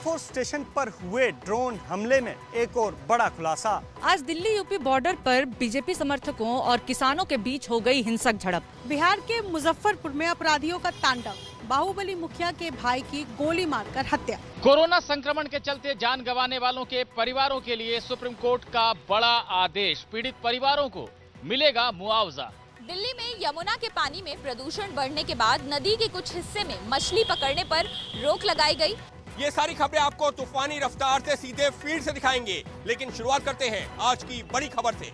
Air force station पर हुए drone हमले में एक और बड़ा खुलासा। आज दिल्ली यूपी बॉर्डर पर बीजेपी समर्थकों और किसानों के बीच हो गई हिंसक झड़प। बिहार के मुजफ्फरपुर में अपराधियों का तांडव, बाहुबली मुखिया के भाई की गोली मारकर हत्या। कोरोना संक्रमण के चलते जान गंवाने वालों के परिवारों के लिए सुप्रीम कोर्ट का बड़ा आदेश, पीड़ित परिवारों को मिलेगा मुआवजा। दिल्ली में यमुना के पानी में प्रदूषण बढ़ने के बाद नदी के कुछ हिस्से में मछली पकड़ने पर रोक लगाई गई। ये सारी खबरें आपको तूफानी रफ्तार से सीधे फील्ड से दिखाएंगे, लेकिन शुरुआत करते हैं आज की बड़ी खबर से।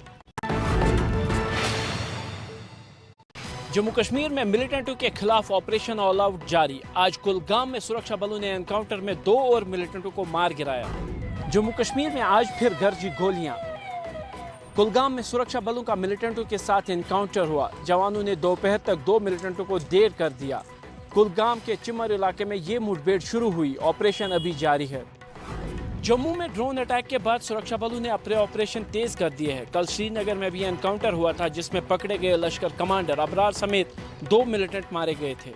जम्मू कश्मीर में मिलिटेंटों के खिलाफ ऑपरेशन ऑल आउट जारी। आज कुलगाम में सुरक्षा बलों ने एनकाउंटर में 2 और मिलिटेंटों को मार गिराया। जम्मू कश्मीर में आज फिर गरजी गोलियां। कुलगाम में सुरक्षा बलों का मिलिटेंटों के साथ एनकाउंटर हुआ। जवानों ने दोपहर तक 2 मिलिटेंटों को ढेर कर दिया। कुलगाम के चिमर इलाके में ये मुठभेड़ शुरू हुई। ऑपरेशन अभी जारी है। जम्मू में ड्रोन अटैक के बाद सुरक्षा बलों ने अपने ऑपरेशन तेज कर दिए हैं। कल श्रीनगर में भी एनकाउंटर हुआ था, जिसमें पकड़े गए लश्कर कमांडर अबरार समेत 2 मिलिटेंट मारे गए थे।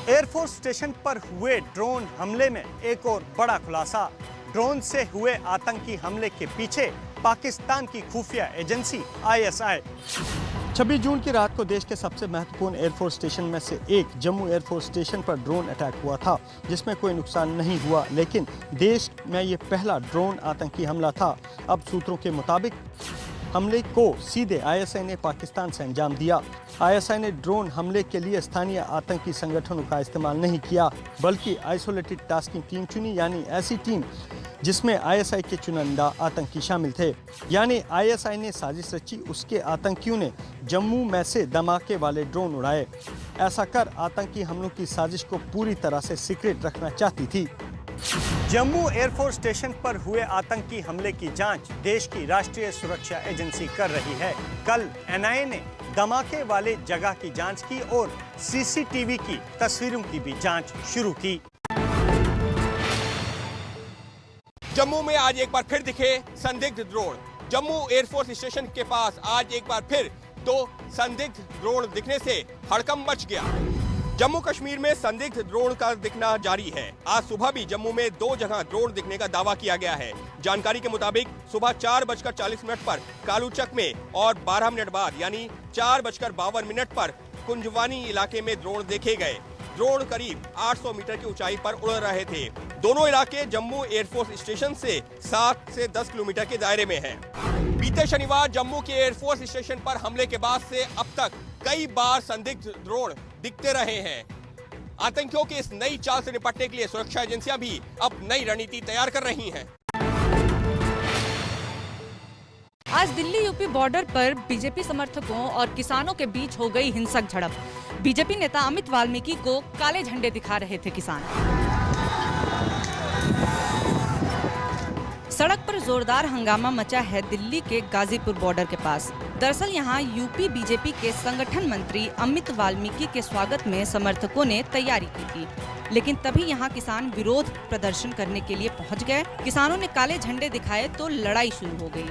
एयरफोर्स स्टेशन पर हुए ड्रोन हमले में एक और बड़ा खुलासा। ड्रोन से हुए आतंकी हमले के पीछे पाकिस्तान की खुफिया एजेंसी ISI। 26 जून की रात को देश के सबसे महत्वपूर्ण एयरफोर्स स्टेशन में से एक जम्मू एयरफोर्स स्टेशन पर ड्रोन अटैक हुआ था, जिसमें कोई नुकसान नहीं हुआ, लेकिन देश में ये पहला ड्रोन आतंकी हमला था। अब सूत्रों के मुताबिक हमले को सीधे ISI ने पाकिस्तान से अंजाम दिया। ISI ने ड्रोन हमले के लिए स्थानीय आतंकी संगठनों का इस्तेमाल नहीं किया, बल्कि आइसोलेटेड टास्किंग टीम चुनी, यानी ऐसी टीम जिसमें ISI के चुनिंदा आतंकी शामिल थे। यानी ISI ने साजिश रची, उसके आतंकियों ने जम्मू में से धमाके वाले ड्रोन उड़ाए। ऐसा कर आतंकी हमलों की साजिश को पूरी तरह से सीक्रेट रखना चाहती थी। जम्मू एयरफोर्स स्टेशन पर हुए आतंकी हमले की जांच देश की राष्ट्रीय सुरक्षा एजेंसी कर रही है। कल NIA ने धमाके वाले जगह की जांच की और CCTV की तस्वीरों की भी जांच शुरू की। जम्मू में आज एक बार फिर दिखे संदिग्ध ड्रोन। जम्मू एयरफोर्स स्टेशन के पास आज एक बार फिर 2 संदिग्ध ड्रोन दिखने से हड़कंप मच गया। जम्मू कश्मीर में संदिग्ध ड्रोन का दिखना जारी है। आज सुबह भी जम्मू में 2 जगह ड्रोन दिखने का दावा किया गया है। जानकारी के मुताबिक सुबह 4:40 पर कालूचक में और 12 मिनट बाद यानी 4:52 पर कुंजवानी इलाके में ड्रोन देखे गए। ड्रोन करीब 800 मीटर की ऊंचाई पर उड़ रहे थे। दोनों इलाके जम्मू एयरफोर्स स्टेशन से 7 से 10 किलोमीटर के दायरे में हैं। बीते शनिवार जम्मू के एयरफोर्स स्टेशन पर हमले के बाद से अब तक कई बार संदिग्ध ड्रोन दिखते रहे हैं। आतंकियों की इस नई चाल से निपटने के लिए सुरक्षा एजेंसियां भी अब नई रणनीति तैयार कर रही हैं। आज दिल्ली यूपी बॉर्डर पर बीजेपी समर्थकों और किसानों के बीच हो गई हिंसक झड़प। बीजेपी नेता अमित वाल्मीकि को काले झंडे दिखा रहे थे किसान। सड़क पर जोरदार हंगामा मचा है दिल्ली के गाजीपुर बॉर्डर के पास। दरअसल यहां यूपी बीजेपी के संगठन मंत्री अमित वाल्मीकि के स्वागत में समर्थकों ने तैयारी की थी, लेकिन तभी यहां किसान विरोध प्रदर्शन करने के लिए पहुंच गए। किसानों ने काले झंडे दिखाए तो लड़ाई शुरू हो गई।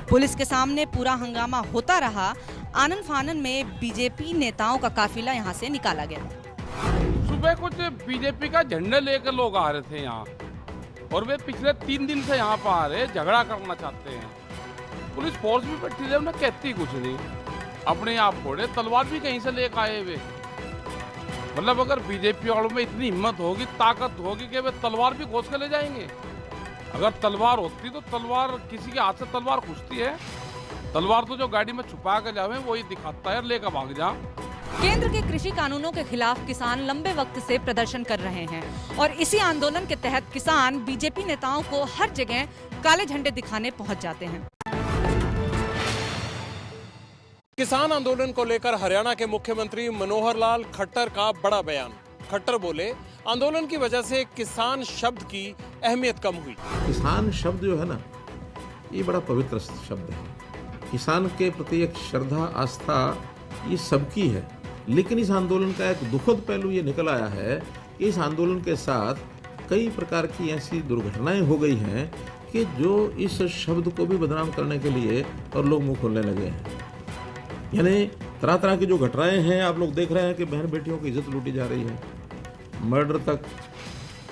पुलिस के सामने पूरा हंगामा होता रहा। आनन फानन में बीजेपी नेताओं का काफिला यहां से निकाला गया। सुबह कुछ बीजेपी का झंडा लेकर लोग आ रहे थे यहाँ, और वे पिछले 3 दिन से यहाँ पर आ रहे, झगड़ा करना चाहते हैं। पुलिस फोर्स भी बैठी है, उन्हें कहती कुछ नहीं, अपने आप फोड़े, तलवार भी कहीं से लेकर आए वे। मतलब अगर बीजेपी वालों में इतनी हिम्मत होगी, ताकत होगी कि वे तलवार भी घोंस कर ले जाएंगे। अगर तलवार होती तो तलवार किसी के हाथ से तलवार खुजती है। तलवार तो जो गाड़ी में छुपा कर जावे वही दिखाता है, लेकर भाग जा। केंद्र के कृषि कानूनों के खिलाफ किसान लंबे वक्त से प्रदर्शन कर रहे हैं और इसी आंदोलन के तहत किसान बीजेपी नेताओं को हर जगह काले झंडे दिखाने पहुंच जाते हैं। किसान आंदोलन को लेकर हरियाणा के मुख्यमंत्री मनोहर लाल खट्टर का बड़ा बयान। खट्टर बोले, आंदोलन की वजह से किसान शब्द की अहमियत कम हुई। किसान शब्द जो है ना, ये बड़ा पवित्र शब्द है। किसान के प्रति एक श्रद्धा, आस्था ये सबकी है, लेकिन इस आंदोलन का एक दुखद पहलू ये निकल आया है कि इस आंदोलन के साथ कई प्रकार की ऐसी दुर्घटनाएं हो गई हैं कि जो इस शब्द को भी बदनाम करने के लिए और लोग मुंह खोलने लगे हैं। यानी तरह तरह की जो घटनाएं हैं, आप लोग देख रहे हैं कि बहन बेटियों की इज्जत लूटी जा रही है, मर्डर तक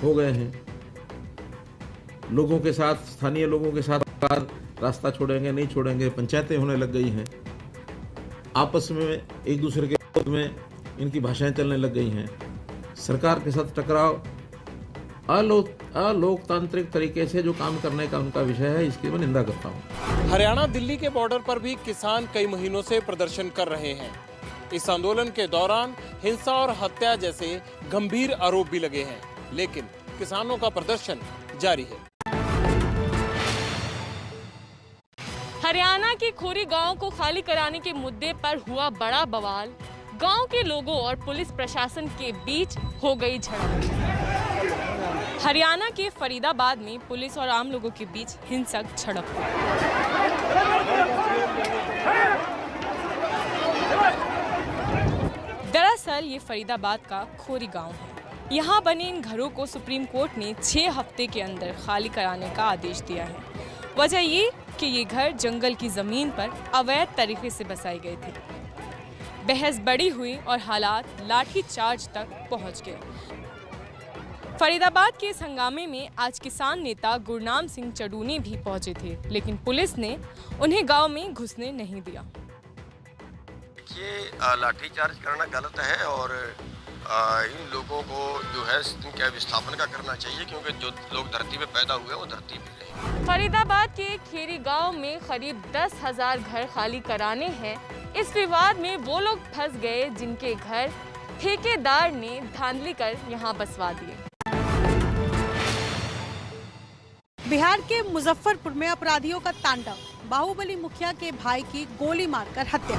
हो गए हैं। लोगों के साथ, स्थानीय लोगों के साथ रास्ता छोड़ेंगे नहीं छोड़ेंगे, पंचायतें होने लग गई हैं। आपस में एक दूसरे के विरोध में इनकी भाषाएं चलने लग गई हैं। सरकार के साथ टकराव, अलोकतांत्रिक तरीके से जो काम करने का उनका विषय है, इसकी मैं निंदा करता हूँ। हरियाणा दिल्ली के बॉर्डर पर भी किसान कई महीनों से प्रदर्शन कर रहे हैं। इस आंदोलन के दौरान हिंसा और हत्या जैसे गंभीर आरोप भी लगे हैं, लेकिन किसानों का प्रदर्शन जारी है। हरियाणा के खोरी गांव को खाली कराने के मुद्दे पर हुआ बड़ा बवाल। गांव के लोगों और पुलिस प्रशासन के बीच हो गई झड़प। हरियाणा के फरीदाबाद में पुलिस और आम लोगों के बीच हिंसक झड़प हुई। दरअसल ये फरीदाबाद का खोरी गांव है। यहाँ बने इन घरों को सुप्रीम कोर्ट ने 6 हफ्ते के अंदर खाली कराने का आदेश दिया है। वजह ये कि ये घर जंगल की जमीन पर अवैध तरीके से बसाए गए थे। बहस बड़ी हुई और हालात लाठीचार्ज तक पहुंच गए। फरीदाबाद के इस हंगामे में आज किसान नेता गुरनाम सिंह चडूनी भी पहुंचे थे, लेकिन पुलिस ने उन्हें गांव में घुसने नहीं दिया। ये लाठीचार्ज करना गलत है और इन लोगों को जो है इनके विस्थापन का करना चाहिए, क्योंकि जो लोग धरती पे पैदा हुए वो धरती पे रहे। फरीदाबाद के खेरी गांव में करीब 10,000 घर खाली कराने हैं। इस विवाद में वो लोग फंस गए जिनके घर ठेकेदार ने धांधली कर यहाँ बसवा दिए। बिहार के मुजफ्फरपुर में अपराधियों का तांडव, बाहुबली मुखिया के भाई की गोली मारकर हत्या।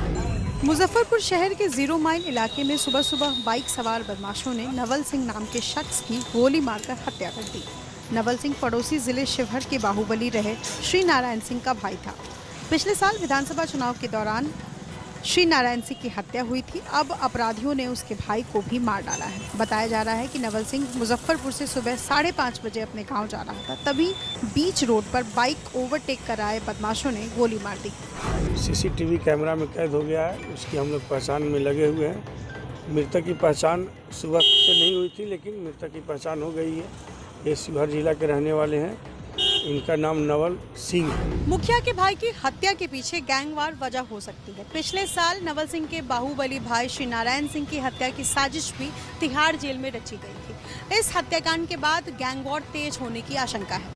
मुजफ्फरपुर शहर के 0 माइल इलाके में सुबह सुबह बाइक सवार बदमाशों ने नवल सिंह नाम के शख्स की गोली मारकर हत्या कर दी। नवल सिंह पड़ोसी जिले शिवहर के बाहुबली रहे श्री नारायण सिंह का भाई था। पिछले साल विधानसभा चुनाव के दौरान श्री नारायण सिंह की हत्या हुई थी। अब अपराधियों ने उसके भाई को भी मार डाला है। बताया जा रहा है कि नवल सिंह मुजफ्फरपुर से सुबह 5:30 बजे अपने गांव जा रहा था, तभी बीच रोड पर बाइक ओवरटेक कर आए बदमाशों ने गोली मार दी। सीसीटीवी कैमरा में कैद हो गया है, उसकी हम लोग पहचान में लगे हुए हैं। मृतक की पहचान सुबह से नहीं हुई थी, लेकिन मृतक की पहचान हो गई है। ये शिवहर जिला के रहने वाले हैं। इनका नाम नवल सिंह। मुखिया के भाई की हत्या के पीछे गैंगवार वजह हो सकती है। पिछले साल नवल सिंह के बाहुबली भाई श्री नारायण सिंह की हत्या की साजिश भी तिहाड़ जेल में रची गई थी। इस हत्याकांड के बाद गैंगवार तेज होने की आशंका है।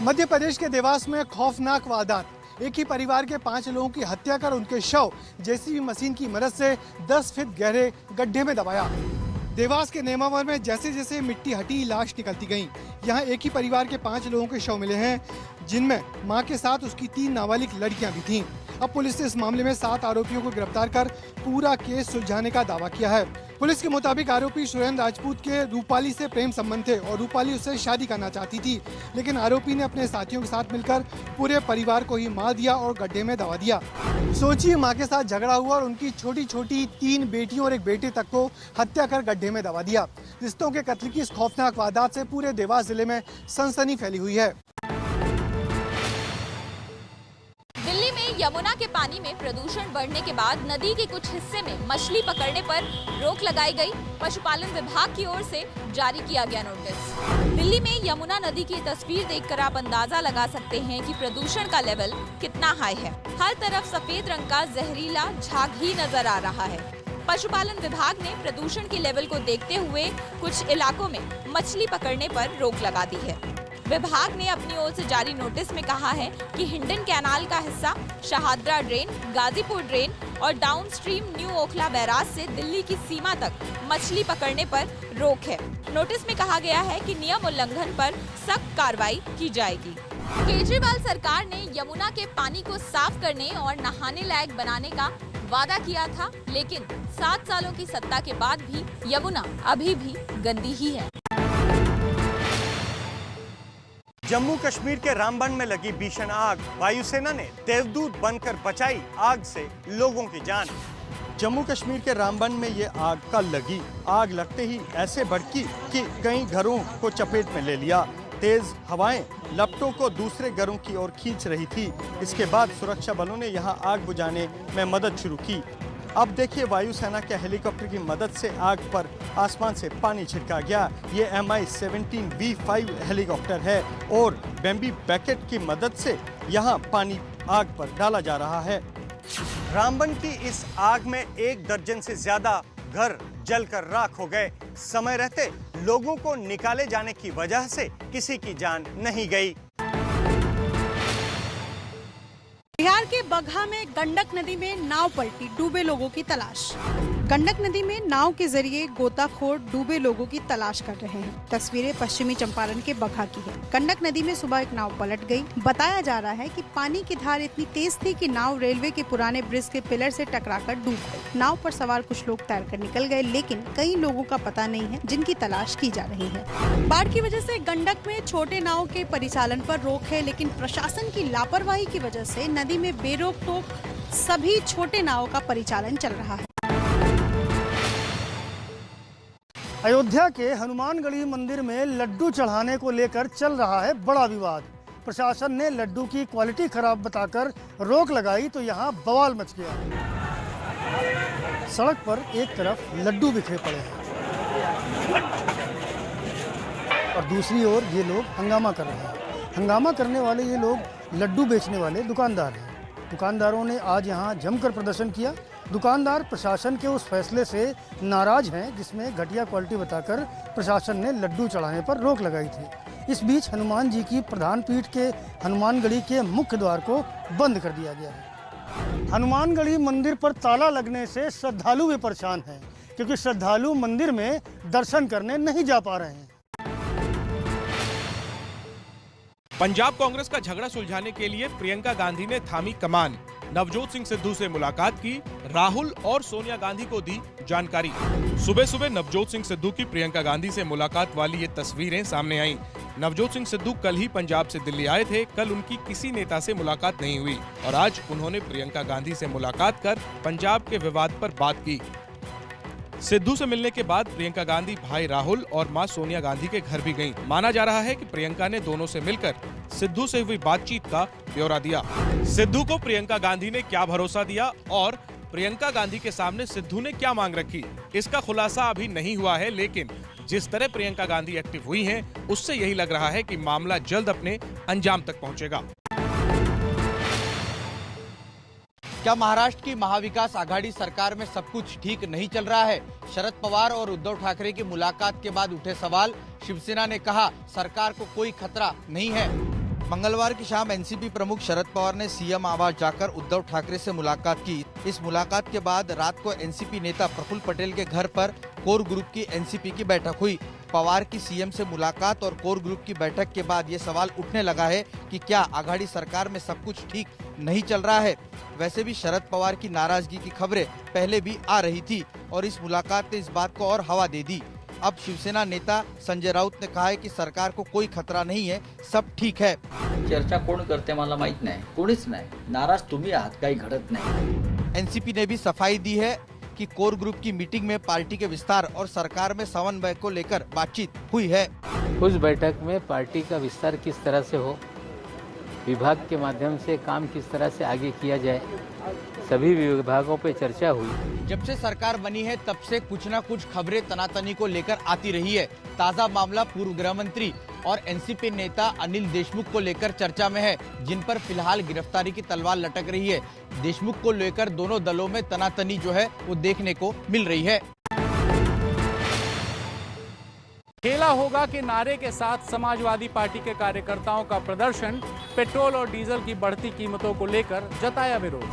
मध्य प्रदेश के देवास में खौफनाक वारदात। एक ही परिवार के 5 लोगों की हत्या कर उनके शव जेसीबी मशीन की मदद से 10 फीट गहरे गड्ढे में दबाया। देवास के नेमावर में जैसे जैसे मिट्टी हटी, लाश निकलती गईं। यहाँ एक ही परिवार के 5 लोगों के शव मिले हैं, जिनमें मां के साथ उसकी 3 नाबालिग लड़कियां भी थीं। अब पुलिस ने इस मामले में 7 आरोपियों को गिरफ्तार कर पूरा केस सुलझाने का दावा किया है। पुलिस के मुताबिक आरोपी सुरेंद्र राजपूत के रूपाली से प्रेम संबंध थे और रूपाली उससे शादी करना चाहती थी, लेकिन आरोपी ने अपने साथियों के साथ मिलकर पूरे परिवार को ही मार दिया और गड्ढे में दबा दिया। सोचिए, मां के साथ झगड़ा हुआ और उनकी छोटी छोटी 3 बेटियों और एक बेटे तक को हत्या कर गड्ढे में दबा दिया। रिश्तों के कत्ल की इस खौफनाक वारदात से पूरे देवास जिले में सनसनी फैली हुई है। दिल्ली में यमुना के पानी में प्रदूषण बढ़ने के बाद नदी के कुछ हिस्से में मछली पकड़ने पर रोक लगाई गई। पशुपालन विभाग की ओर से जारी किया गया नोटिस। दिल्ली में यमुना नदी की तस्वीर देखकर आप अंदाजा लगा सकते हैं कि प्रदूषण का लेवल कितना हाई है। हर तरफ सफेद रंग का जहरीला झाग ही नजर आ रहा है। पशुपालन विभाग ने प्रदूषण के लेवल को देखते हुए कुछ इलाकों में मछली पकड़ने पर रोक लगा दी है। विभाग ने अपनी ओर से जारी नोटिस में कहा है कि हिंडन कैनाल का हिस्सा, शहादरा ड्रेन, गाजीपुर ड्रेन और डाउनस्ट्रीम न्यू ओखला बैराज से दिल्ली की सीमा तक मछली पकड़ने पर रोक है। नोटिस में कहा गया है कि नियम उल्लंघन पर सख्त कार्रवाई की जाएगी। केजरीवाल सरकार ने यमुना के पानी को साफ करने और नहाने लायक बनाने का वादा किया था, लेकिन 7 सालों की सत्ता के बाद भी यमुना अभी भी गंदी ही है। जम्मू कश्मीर के रामबन में लगी भीषण आग। वायुसेना ने देवदूत बनकर बचाई आग से लोगों की जान। जम्मू कश्मीर के रामबन में ये आग कल लगी। आग लगते ही ऐसे भड़की कि कई घरों को चपेट में ले लिया। तेज हवाएं लपटों को दूसरे घरों की ओर खींच रही थी। इसके बाद सुरक्षा बलों ने यहां आग बुझाने में मदद शुरू की। अब देखिए वायुसेना के हेलीकॉप्टर की मदद से आग पर आसमान से पानी छिड़का गया। ये Mi-17 V5 हेलीकॉप्टर है और बेम्बी बैकेट की मदद से यहाँ पानी आग पर डाला जा रहा है। रामबन की इस आग में 1 दर्जन से ज्यादा घर जलकर राख हो गए। समय रहते लोगों को निकाले जाने की वजह से किसी की जान नहीं गई। बिहार के बगहा में गंडक नदी में नाव पलटी, डूबे लोगों की तलाश। गंडक नदी में नाव के जरिए गोताखोर डूबे लोगों की तलाश कर रहे हैं। तस्वीरें पश्चिमी चंपारण के बगहा की है। गंडक नदी में सुबह एक नाव पलट गई। बताया जा रहा है कि पानी की धार इतनी तेज थी कि नाव रेलवे के पुराने ब्रिज के पिलर से टकराकर डूब गई। नाव पर सवार कुछ लोग तैरकर निकल गए, लेकिन कई लोगों का पता नहीं है जिनकी तलाश की जा रही है। बाढ़ की वजह से गंडक में छोटे नाव के परिचालन पर रोक है, लेकिन प्रशासन की लापरवाही की वजह से नदी में बेरोक टोक सभी छोटे नावों का परिचालन चल रहा है। अयोध्या के हनुमानगढ़ी मंदिर में लड्डू चढ़ाने को लेकर चल रहा है बड़ा विवाद। प्रशासन ने लड्डू की क्वालिटी खराब बताकर रोक लगाई तो यहाँ बवाल मच गया। सड़क पर एक तरफ लड्डू बिखरे पड़े हैं और दूसरी ओर ये लोग हंगामा कर रहे हैं। हंगामा करने वाले ये लोग लड्डू बेचने वाले दुकानदार हैं। दुकानदारों ने आज यहाँ जमकर प्रदर्शन किया। दुकानदार प्रशासन के उस फैसले से नाराज हैं जिसमें घटिया क्वालिटी बताकर प्रशासन ने लड्डू चढ़ाने पर रोक लगाई थी। इस बीच हनुमान जी की प्रधान पीठ के हनुमानगढ़ी के मुख्य द्वार को बंद कर दिया गया है। हनुमानगढ़ी मंदिर पर ताला लगने से श्रद्धालु भी परेशान हैं, क्योंकि श्रद्धालु मंदिर में दर्शन करने नहीं जा पा रहे हैं। पंजाब कांग्रेस का झगड़ा सुलझाने के लिए प्रियंका गांधी ने थामी कमान। नवजोत सिंह सिद्धू से मुलाकात की, राहुल और सोनिया गांधी को दी जानकारी। सुबह सुबह नवजोत सिंह सिद्धू की प्रियंका गांधी से मुलाकात वाली ये तस्वीरें सामने आईं। नवजोत सिंह सिद्धू कल ही पंजाब से दिल्ली आए थे। कल उनकी किसी नेता से मुलाकात नहीं हुई और आज उन्होंने प्रियंका गांधी से मुलाकात कर पंजाब के विवाद पर बात की। सिद्धू से मिलने के बाद प्रियंका गांधी भाई राहुल और मां सोनिया गांधी के घर भी गईं। माना जा रहा है कि प्रियंका ने दोनों से मिलकर सिद्धू से हुई बातचीत का ब्यौरा दिया। सिद्धू को प्रियंका गांधी ने क्या भरोसा दिया और प्रियंका गांधी के सामने सिद्धू ने क्या मांग रखी, इसका खुलासा अभी नहीं हुआ है, लेकिन जिस तरह प्रियंका गांधी एक्टिव हुई हैं, उससे यही लग रहा है कि मामला जल्द अपने अंजाम तक पहुंचेगा। क्या महाराष्ट्र की महाविकास आघाड़ी सरकार में सब कुछ ठीक नहीं चल रहा है? शरद पवार और उद्धव ठाकरे की मुलाकात के बाद उठे सवाल। शिवसेना ने कहा सरकार को कोई खतरा नहीं है। मंगलवार की शाम एनसीपी प्रमुख शरद पवार ने सीएम आवास जाकर उद्धव ठाकरे से मुलाकात की। इस मुलाकात के बाद रात को एनसीपी नेता प्रफुल्ल पटेल के घर पर कोर ग्रुप की एनसीपी की बैठक हुई। पवार की सीएम से मुलाकात और कोर ग्रुप की बैठक के बाद ये सवाल उठने लगा है कि क्या आघाड़ी सरकार में सब कुछ ठीक नहीं चल रहा है। वैसे भी शरद पवार की नाराजगी की खबरें पहले भी आ रही थी और इस मुलाकात ने इस बात को और हवा दे दी। अब शिवसेना नेता संजय राउत ने कहा है कि सरकार को कोई खतरा नहीं है, सब ठीक है। चर्चा कोण करते मला माहित नाही, कोणीच नाही। नाराज तुम्ही आहात, काही घडत नाही। एनसीपी ने भी सफाई दी है कि कोर ग्रुप की मीटिंग में पार्टी के विस्तार और सरकार में समन्वय को लेकर बातचीत हुई है। उस बैठक में पार्टी का विस्तार किस तरह से हो, विभाग के माध्यम से काम किस तरह से आगे किया जाए, सभी विभागों पे चर्चा हुई। जब से सरकार बनी है तब से कुछ न कुछ खबरें तनातनी को लेकर आती रही है। ताजा मामला पूर्व गृह मंत्री और एनसीपी नेता अनिल देशमुख को लेकर चर्चा में है, जिन पर फिलहाल गिरफ्तारी की तलवार लटक रही है। देशमुख को लेकर दोनों दलों में तनातनी जो है वो देखने को मिल रही है। खेला होगा के नारे के साथ समाजवादी पार्टी के कार्यकर्ताओं का प्रदर्शन। पेट्रोल और डीजल की बढ़ती कीमतों को लेकर जताया विरोध।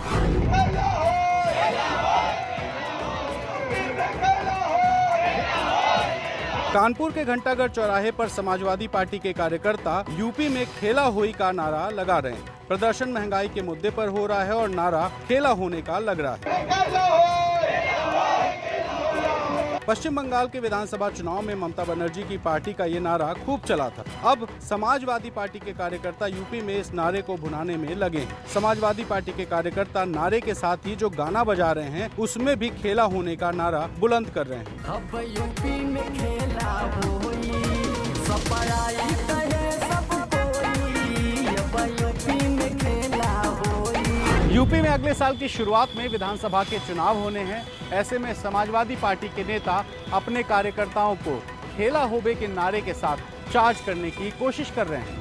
कानपुर के घंटाघर चौराहे पर समाजवादी पार्टी के कार्यकर्ता यूपी में खेला होई का नारा लगा रहे हैं। प्रदर्शन महंगाई के मुद्दे पर हो रहा है और नारा खेला होने का लग रहा है। पश्चिम बंगाल के विधानसभा चुनाव में ममता बनर्जी की पार्टी का ये नारा खूब चला था। अब समाजवादी पार्टी के कार्यकर्ता यूपी में इस नारे को भुनाने में लगे हैं। समाजवादी पार्टी के कार्यकर्ता नारे के साथ ही जो गाना बजा रहे हैं उसमें भी खेला होने का नारा बुलंद कर रहे हैं। अब यूपी में खेला होई, सपराई कहे सब कोई, अब यूपी में खेला होई। यूपी में अगले साल की शुरुआत में विधानसभा के चुनाव होने हैं। ऐसे में समाजवादी पार्टी के नेता अपने कार्यकर्ताओं को खेला होबे के नारे के साथ चार्ज करने की कोशिश कर रहे हैं।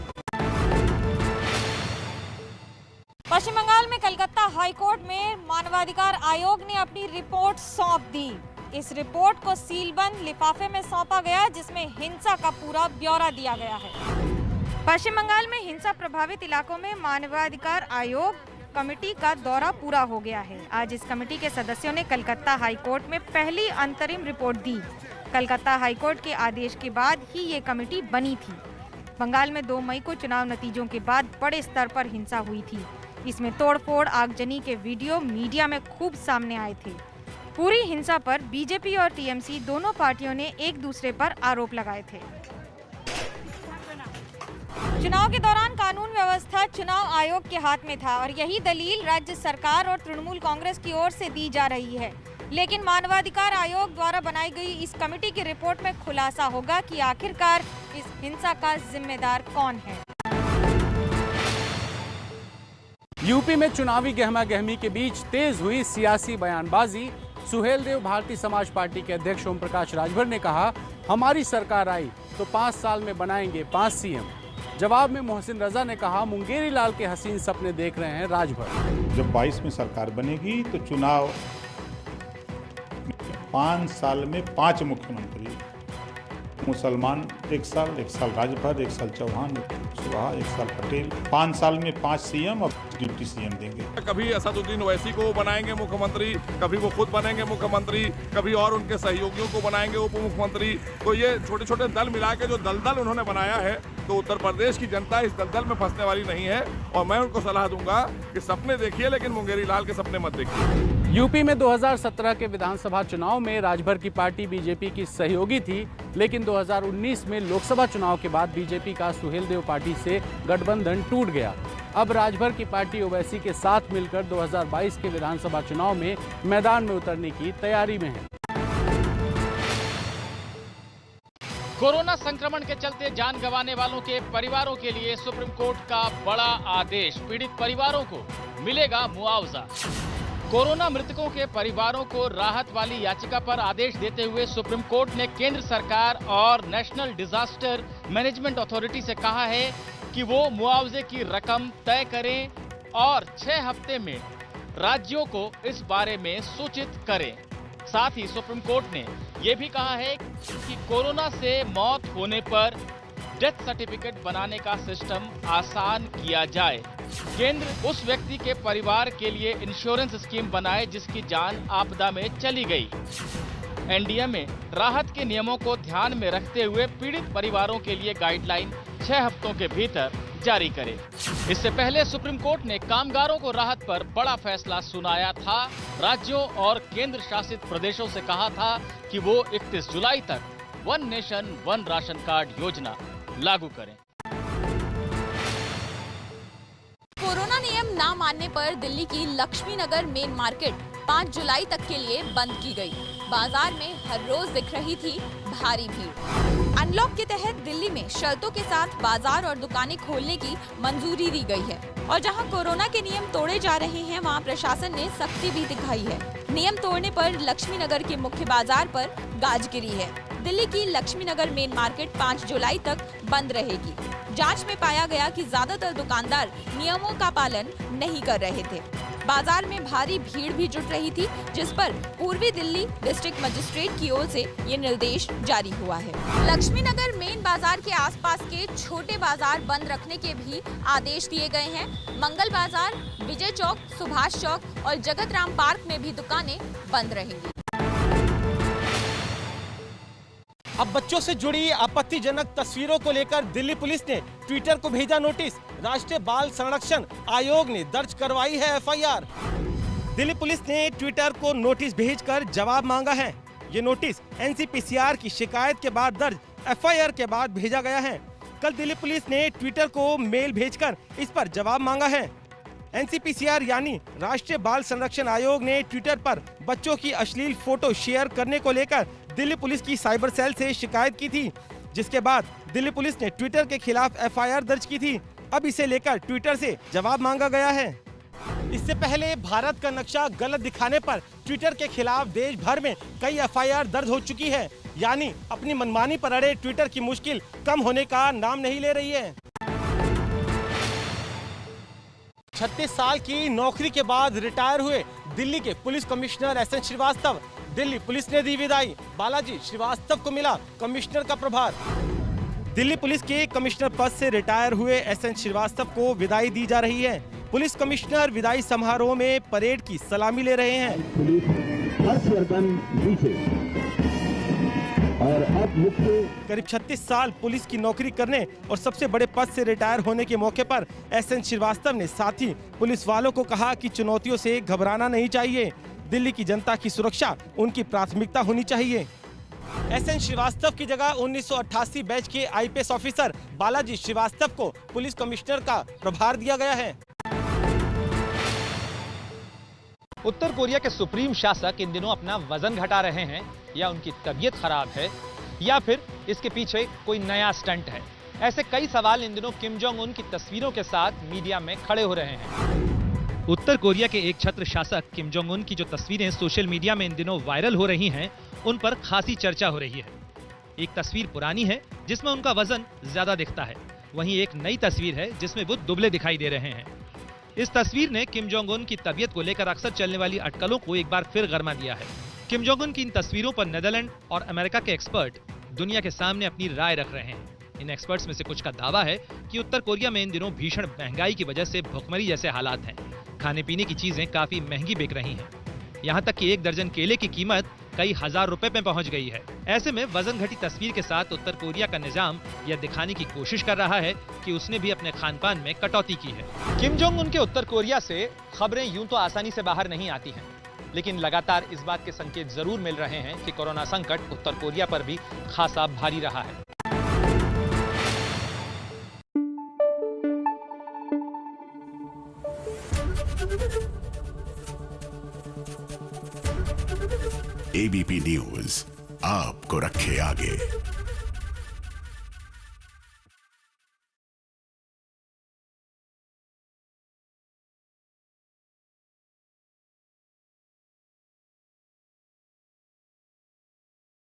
पश्चिम बंगाल में कलकत्ता हाईकोर्ट में मानवाधिकार आयोग ने अपनी रिपोर्ट सौंप दी। इस रिपोर्ट को सीलबंद लिफाफे में सौंपा गया, जिसमें हिंसा का पूरा ब्यौरा दिया गया है। पश्चिम बंगाल में हिंसा प्रभावित इलाकों में मानवाधिकार आयोग कमेटी का दौरा पूरा हो गया है। आज इस कमेटी के सदस्यों ने कलकत्ता हाईकोर्ट में पहली अंतरिम रिपोर्ट दी। कलकत्ता हाईकोर्ट के आदेश के बाद ही ये कमेटी बनी थी। बंगाल में 2 मई को चुनाव नतीजों के बाद बड़े स्तर पर हिंसा हुई थी। इसमें तोड़फोड़, आगजनी के वीडियो मीडिया में खूब सामने आए थे। पूरी हिंसा पर बीजेपी और टीएमसी दोनों पार्टियों ने एक दूसरे पर आरोप लगाए थे। चुनाव के दौरान कानून व्यवस्था चुनाव आयोग के हाथ में था और यही दलील राज्य सरकार और तृणमूल कांग्रेस की ओर से दी जा रही है। लेकिन मानवाधिकार आयोग द्वारा बनाई गई इस कमेटी की रिपोर्ट में खुलासा होगा कि आखिरकार इस हिंसा का जिम्मेदार कौन है। यूपी में चुनावी गहमा-गहमी के बीच तेज हुई सियासी बयानबाजी। सुहेलदेव भारतीय समाज पार्टी के अध्यक्ष ओम प्रकाश राजभर ने कहा, हमारी सरकार आई तो 5 साल में बनाएंगे 5 सीएम। जवाब में मोहसिन रजा ने कहा, मुंगेरी लाल के हसीन सपने देख रहे हैं राजभर। जब 22 में सरकार बनेगी तो चुनाव 5 साल में 5 मुख्यमंत्री, मुसलमान 1 साल राजभर, 1 साल चौहान, सुहा, 1 साल पटेल, 5 साल में 5 सीएम और डिप्टी सीएम देंगे। कभी असदुद्दीन ओवैसी को बनाएंगे मुख्यमंत्री, कभी वो खुद बनेंगे मुख्यमंत्री, कभी और उनके सहयोगियों को बनाएंगे उप मुख्यमंत्री। तो ये छोटे छोटे दल मिला के जो दलदल उन्होंने बनाया है, तो उत्तर प्रदेश की जनता इस दलदल में फंसने वाली नहीं है। और मैं उनको सलाह दूंगा कि सपने देखिए, लेकिन मुंगेरी लाल के सपने मत देखिए। यूपी में 2017 के विधानसभा चुनाव में राजभर की पार्टी बीजेपी की सहयोगी थी, लेकिन 2019 में लोकसभा चुनाव के बाद बीजेपी का सुहेलदेव पार्टी से गठबंधन टूट गया। अब राजभर की पार्टी ओवैसी के साथ मिलकर 2022 के विधानसभा चुनाव में मैदान में उतरने की तैयारी में है। कोरोना संक्रमण के चलते जान गंवाने वालों के परिवारों के लिए सुप्रीम कोर्ट का बड़ा आदेश। पीड़ित परिवारों को मिलेगा मुआवजा। कोरोना मृतकों के परिवारों को राहत वाली याचिका पर आदेश देते हुए सुप्रीम कोर्ट ने केंद्र सरकार और नेशनल डिजास्टर मैनेजमेंट अथॉरिटी से कहा है कि वो मुआवजे की रकम तय करें और 6 हफ्ते में राज्यों को इस बारे में सूचित करें। साथ ही सुप्रीम कोर्ट ने ये भी कहा है कि कोरोना से मौत होने पर डेथ सर्टिफिकेट बनाने का सिस्टम आसान किया जाए। केंद्र उस व्यक्ति के परिवार के लिए इंश्योरेंस स्कीम बनाए जिसकी जान आपदा में चली गई। एनडीए में राहत के नियमों को ध्यान में रखते हुए पीड़ित परिवारों के लिए गाइडलाइन 6 हफ्तों के भीतर जारी करे। इससे पहले सुप्रीम कोर्ट ने कामगारों को राहत पर बड़ा फैसला सुनाया था। राज्यों और केंद्र शासित प्रदेशों से कहा था कि वो 31 जुलाई तक 1 नेशन 1 राशन कार्ड योजना लागू करें। कोरोना नियम ना मानने पर दिल्ली की लक्ष्मी नगर मेन मार्केट 5 जुलाई तक के लिए बंद की गई। बाजार में हर रोज दिख रही थी भारी भीड़। अनलॉक के तहत दिल्ली में शर्तों के साथ बाजार और दुकानें खोलने की मंजूरी दी गई है और जहां कोरोना के नियम तोड़े जा रहे हैं, वहां प्रशासन ने सख्ती भी दिखाई है। नियम तोड़ने पर लक्ष्मी नगर के मुख्य बाजार पर गाज गिरी है। दिल्ली की लक्ष्मी नगर मेन मार्केट 5 जुलाई तक बंद रहेगी। जांच में पाया गया कि ज्यादातर दुकानदार नियमों का पालन नहीं कर रहे थे। बाजार में भारी भीड़ भी जुट रही थी, जिस पर पूर्वी दिल्ली डिस्ट्रिक्ट मजिस्ट्रेट की ओर से ये निर्देश जारी हुआ है। लक्ष्मी नगर मेन बाजार के आसपास के छोटे बाजार बंद रखने के भी आदेश दिए गए हैं। मंगल बाजार, विजय चौक, सुभाष चौक और जगत राम पार्क में भी दुकानें बंद रहेंगी। अब बच्चों से जुड़ी आपत्तिजनक तस्वीरों को लेकर दिल्ली पुलिस ने ट्विटर को भेजा नोटिस। राष्ट्रीय बाल संरक्षण आयोग ने दर्ज करवाई है एफआईआर। दिल्ली पुलिस ने ट्विटर को नोटिस भेजकर जवाब मांगा है। ये नोटिस एनसीपीसीआर की शिकायत के बाद दर्ज एफआईआर के बाद भेजा गया है। कल दिल्ली पुलिस ने ट्विटर को मेल भेजकर इस पर जवाब मांगा है। एनसीपीसीआर यानी राष्ट्रीय बाल संरक्षण आयोग ने ट्विटर पर बच्चों की अश्लील फोटो शेयर करने को लेकर दिल्ली पुलिस की साइबर सेल से शिकायत की थी, जिसके बाद दिल्ली पुलिस ने ट्विटर के खिलाफ एफआईआर दर्ज की थी। अब इसे लेकर ट्विटर से जवाब मांगा गया है। इससे पहले भारत का नक्शा गलत दिखाने पर ट्विटर के खिलाफ देश भर में कई एफआईआर दर्ज हो चुकी है, यानी अपनी मनमानी पर अड़े ट्विटर की मुश्किल कम होने का नाम नहीं ले रही है। 36 साल की नौकरी के बाद रिटायर हुए दिल्ली के police commissioner S N Srivastava, Delhi police ने दी विदाई। बालाजी श्रीवास्तव को मिला कमिश्नर का प्रभार। दिल्ली पुलिस के कमिश्नर पद से रिटायर हुए एसएन श्रीवास्तव को विदाई दी जा रही है। पुलिस कमिश्नर विदाई समारोह में परेड की सलामी ले रहे हैं। और अब करीब 36 साल पुलिस की नौकरी करने और सबसे बड़े पद से रिटायर होने के मौके पर एसएन श्रीवास्तव ने साथी पुलिस वालों को कहा कि चुनौतियों से घबराना नहीं चाहिए। दिल्ली की जनता की सुरक्षा उनकी प्राथमिकता होनी चाहिए। एसएन श्रीवास्तव की जगह 1988 बैच के आईपीएस ऑफिसर बालाजी श्रीवास्तव को पुलिस कमिश्नर का प्रभार दिया गया है। उत्तर कोरिया के सुप्रीम शासक इन दिनों अपना वजन घटा रहे हैं, या उनकी तबीयत खराब है, या फिर इसके पीछे कोई नया स्टंट है। ऐसे कई सवाल इन दिनों किम जोंग उन की तस्वीरों के साथ मीडिया में खड़े हो रहे हैं। उत्तर कोरिया के एक छत्र शासक किम जोंग उन की जो तस्वीरें सोशल मीडिया में इन दिनों वायरल हो रही हैं, उन पर खासी चर्चा हो रही है। एक तस्वीर पुरानी है जिसमें उनका वजन ज्यादा दिखता है, वहीं एक नई तस्वीर है जिसमें वो दुबले दिखाई दे रहे हैं। इस तस्वीर ने किम जोंग उन की तबीयत को लेकर अक्सर चलने वाली अटकलों को एक बार फिर गरमा दिया है। किम जोंग उन की इन तस्वीरों पर नीदरलैंड और अमेरिका के एक्सपर्ट दुनिया के सामने अपनी राय रख रहे हैं। इन एक्सपर्ट्स में से कुछ का दावा है कि उत्तर कोरिया में इन दिनों भीषण महंगाई की वजह से भुखमरी जैसे हालात हैं। खाने पीने की चीजें काफी महंगी बिक रही हैं। यहाँ तक कि एक दर्जन केले की कीमत कई हजार रुपए में पहुंच गई है। ऐसे में वजन घटी तस्वीर के साथ उत्तर कोरिया का निजाम यह दिखाने की कोशिश कर रहा है कि उसने भी अपने खान पान में कटौती की है। किम जोंग उन के उत्तर कोरिया से खबरें यूं तो आसानी से बाहर नहीं आती हैं, लेकिन लगातार इस बात के संकेत जरूर मिल रहे हैं कि कोरोना संकट उत्तर कोरिया पर भी खासा भारी रहा है। एबीपी न्यूज आपको रखे आगे।